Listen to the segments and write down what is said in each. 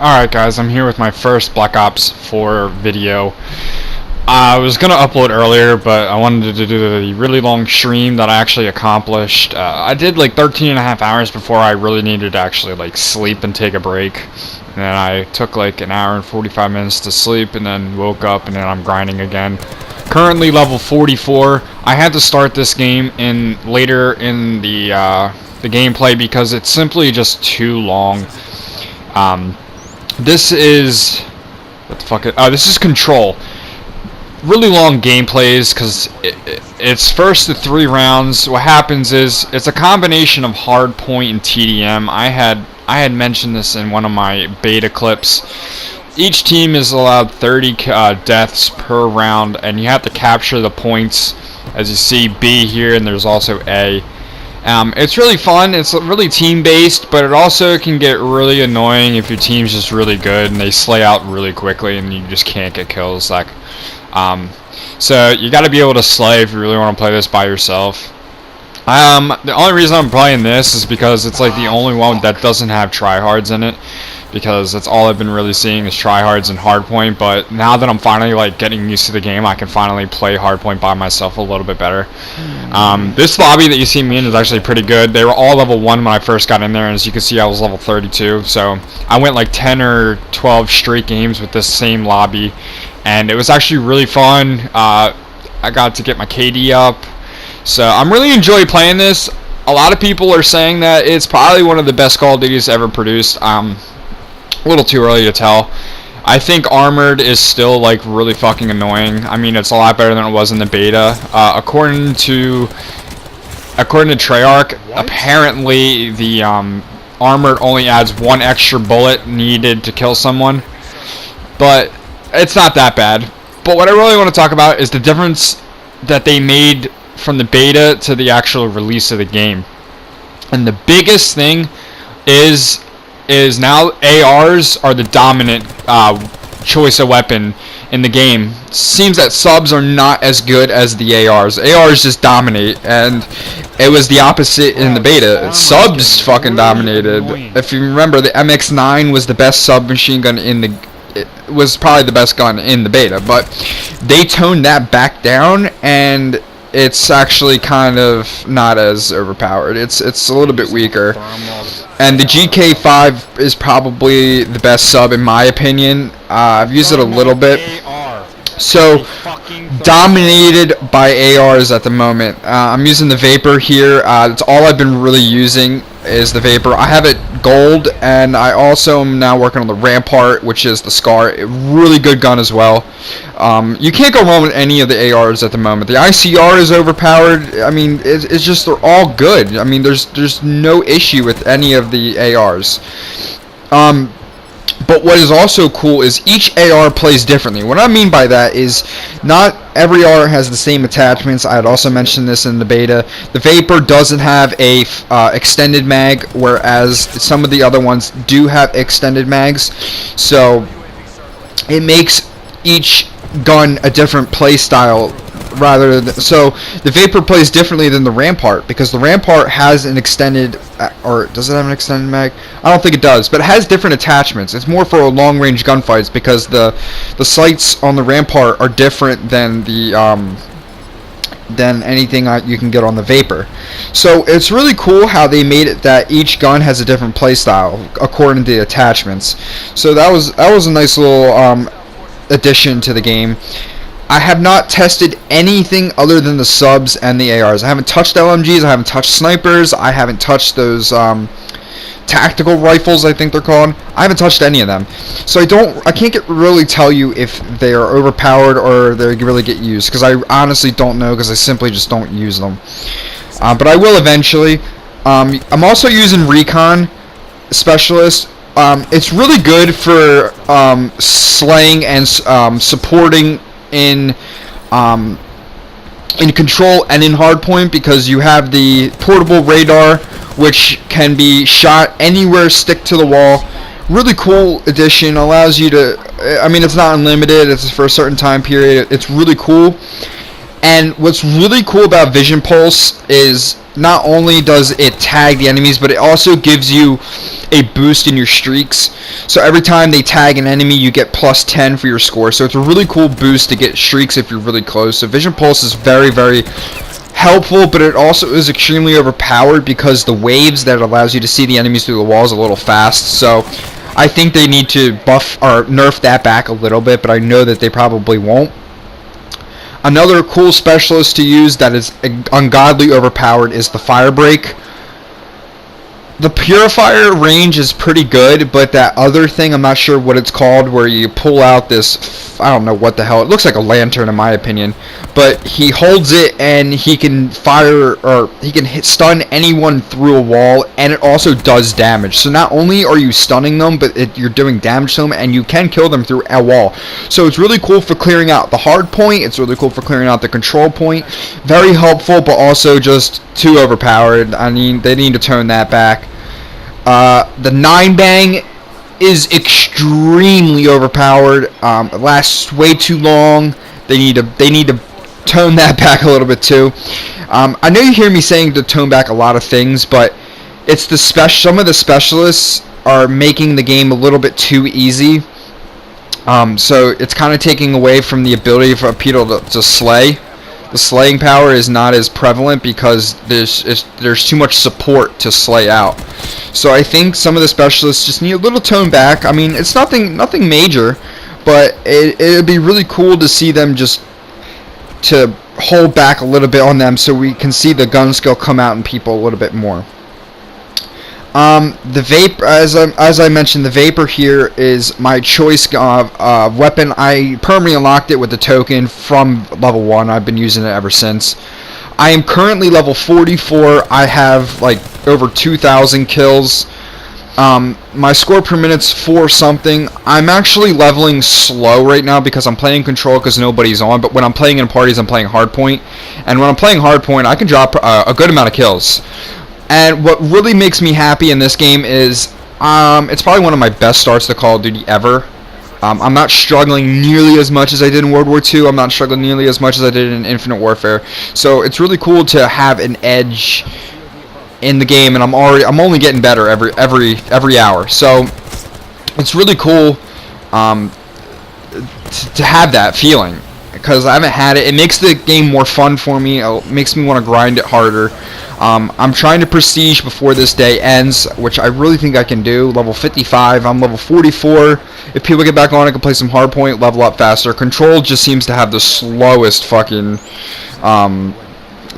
Alright guys, I'm here with my first Black Ops 4 video. I was going to upload earlier, but I wanted to do the really long stream that I actually accomplished. I did like 13 and a half hours before I really needed to actually like sleep and take a break. And then I took like an hour and 45 minutes to sleep and then woke up and then I'm grinding again. Currently level 44. I had to start this game later in the gameplay because it's simply just too long. This is what the fuck? This is Control. Really long gameplays because it's first to 3 rounds. What happens is it's a combination of hardpoint and TDM. I had mentioned this in one of my beta clips. Each team is allowed 30 deaths per round, and you have to capture the points. As you see, B here, and there's also A. It's really fun. It's really team-based, but it also can get really annoying if your team's just really good and they slay out really quickly and you just can't get kills. So you got to be able to slay if you really want to play this by yourself. The only reason I'm playing this is because it's like the only one that doesn't have tryhards in it, because that's all I've been really seeing is tryhards and hardpoint. But now that I'm finally like getting used to the game, I can finally play hardpoint by myself a little bit better. This lobby that you see me in is actually pretty good. They were all level 1 when I first got in there, and as you can see I was level 32, so I went like 10 or 12 straight games with this same lobby, and it was actually really fun. I got to get my KD up, so I'm really enjoying playing this. A lot of people are saying that it's probably one of the best Call of Duties ever produced. A little too early to tell. I think Armored is still like really fucking annoying. I mean, it's a lot better than it was in the beta. According to Treyarch, apparently the Armored only adds 1 extra bullet needed to kill someone, but it's not that bad. But what I really want to talk about is the difference that they made from the beta to the actual release of the game. And the biggest thing is now ARs are the dominant choice of weapon in the game. Seems that subs are not as good as the ARs. ARs just dominate, and it was the opposite in the beta. Subs fucking dominated. If you remember, the MX-9 was the best submachine gun in the... It was probably the best gun in the beta, but they toned that back down, and it's actually kind of not as overpowered. It's a little bit weaker. And the GK5 is probably the best sub in my opinion. I've used it a little bit. So, dominated by ARs at the moment. I'm using the Vapor here. That's all I've been really using is the Vapor. I have it gold, and I also am now working on the Rampart, which is the Scar. A really good gun as well. You can't go wrong with any of the ARs at the moment. The ICR is overpowered. I mean, it's just they're all good. I mean, there's no issue with any of the ARs. But what is also cool is each AR plays differently. What I mean by that is not every AR has the same attachments. I had also mentioned this in the beta. The Vapor doesn't have a extended mag, whereas some of the other ones do have extended mags. So it makes each gun a different play style. So the Vapor plays differently than the Rampart, because the Rampart has an extended, or does it have an extended mag? I don't think it does, but it has different attachments. It's more for long range gunfights, because the sights on the Rampart are different than the than anything you can get on the Vapor. So it's really cool how they made it that each gun has a different play style according to the attachments. So that was a nice little addition to the game. I have not tested anything other than the subs and the ARs. I haven't touched LMGs, I haven't touched snipers, I haven't touched those tactical rifles, I think they're called. I haven't touched any of them. So I can't really tell you if they are overpowered or they really get used, because I honestly don't know, because I simply just don't use them. But I will eventually. I'm also using Recon Specialist. It's really good for slaying and supporting in Control and in Hardpoint, because you have the portable radar, which can be shot anywhere, stick to the wall. Really cool addition. Allows you to, I mean, it's not unlimited, it's for a certain time period. It's really cool. And what's really cool about Vision Pulse is not only does it tag the enemies, but it also gives you a boost in your streaks. So every time they tag an enemy, you get plus 10 for your score. So it's a really cool boost to get streaks if you're really close. So Vision Pulse is very, very helpful, but it also is extremely overpowered because the waves that allows you to see the enemies through the walls a little fast. So I think they need to buff or nerf that back a little bit, but I know that they probably won't. Another cool specialist to use that is ungodly overpowered is the Fire Break. The Purifier range is pretty good, but that other thing, I'm not sure what it's called, where you pull out this, I don't know what the hell, it looks like a lantern in my opinion, but he holds it and he can fire, or he can stun anyone through a wall, and it also does damage. So not only are you stunning them, but you're doing damage to them, and you can kill them through a wall. So it's really cool for clearing out the hard point, it's really cool for clearing out the control point, very helpful, but also just too overpowered. I mean, they need to tone that back. The 9-bang is extremely overpowered. It lasts way too long. They need to tone that back a little bit too. I know you hear me saying to tone back a lot of things, but it's the some of the specialists are making the game a little bit too easy. So it's kind of taking away from the ability for people to slay. The slaying power is not as prevalent because there's too much support to slay out. So I think some of the specialists just need a little tone back. I mean, it's nothing major, but it'd be really cool to see them just to hold back a little bit on them so we can see the gun skill come out in people a little bit more. The Vapor, as I mentioned, the Vapor here is my choice weapon. I permanently unlocked it with the token from level 1. I've been using it ever since. I am currently level 44. I have like over 2,000 kills. My score per minute's 4 something. I'm actually leveling slow right now because I'm playing control because nobody's on, but when I'm playing in parties, I'm playing hardpoint. And when I'm playing hardpoint, I can drop a good amount of kills. And what really makes me happy in this game is it's probably one of my best starts to Call of Duty ever. I'm not struggling nearly as much as I did in World War II. I'm not struggling nearly as much as I did in Infinite Warfare. So it's really cool to have an edge in the game, and I'm only getting better every hour. So it's really cool to have that feeling because I haven't had it. It makes the game more fun for me. It makes me want to grind it harder. I'm trying to prestige before this day ends, which I really think I can do. Level 55, I'm level 44. If people get back on, I can play some hardpoint, level up faster. Control just seems to have the slowest fucking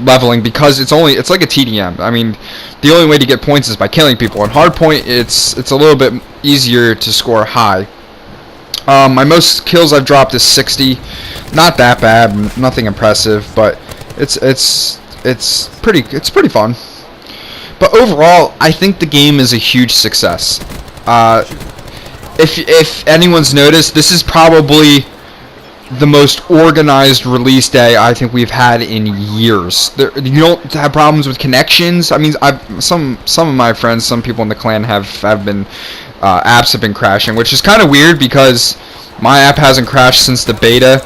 leveling because it's like a TDM. I mean, the only way to get points is by killing people. In hardpoint, it's a little bit easier to score high. My most kills I've dropped is 60. Not that bad, nothing impressive, but it's pretty fun. But overall, I think the game is a huge success. If anyone's noticed, this is probably the most organized release day I think we've had in years. You don't have problems with connections. I mean, some of my friends, some people in the clan have been apps have been crashing, which is kind of weird because my app hasn't crashed since the beta.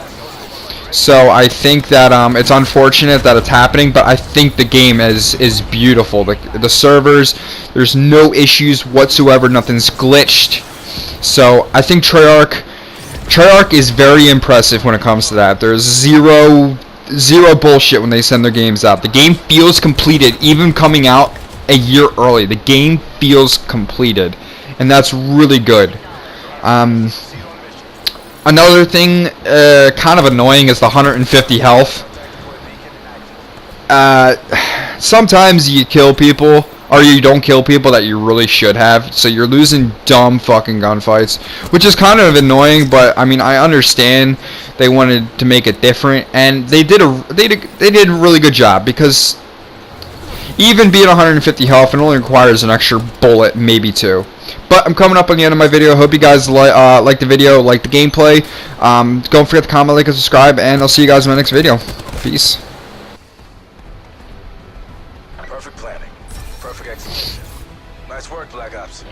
So I think that it's unfortunate that it's happening, but I think the game is beautiful. The servers, there's no issues whatsoever. Nothing's glitched. So I think Treyarch is very impressive when it comes to that. There's zero bullshit when they send their games out. The game feels completed, even coming out a year early. The game feels completed, and that's really good. Another thing kind of annoying is the 150 health. Sometimes you kill people, or you don't kill people that you really should have, so you're losing dumb fucking gunfights, which is kind of annoying, but I mean, I understand they wanted to make it different, and they did a really good job, because even being 150 health, it only requires an extra bullet, maybe 2. But I'm coming up on the end of my video. Hope you guys like the video, like the gameplay. Don't forget to comment, like, and subscribe, and I'll see you guys in my next video. Peace. Perfect planning. Perfect execution. Nice work, Black Ops.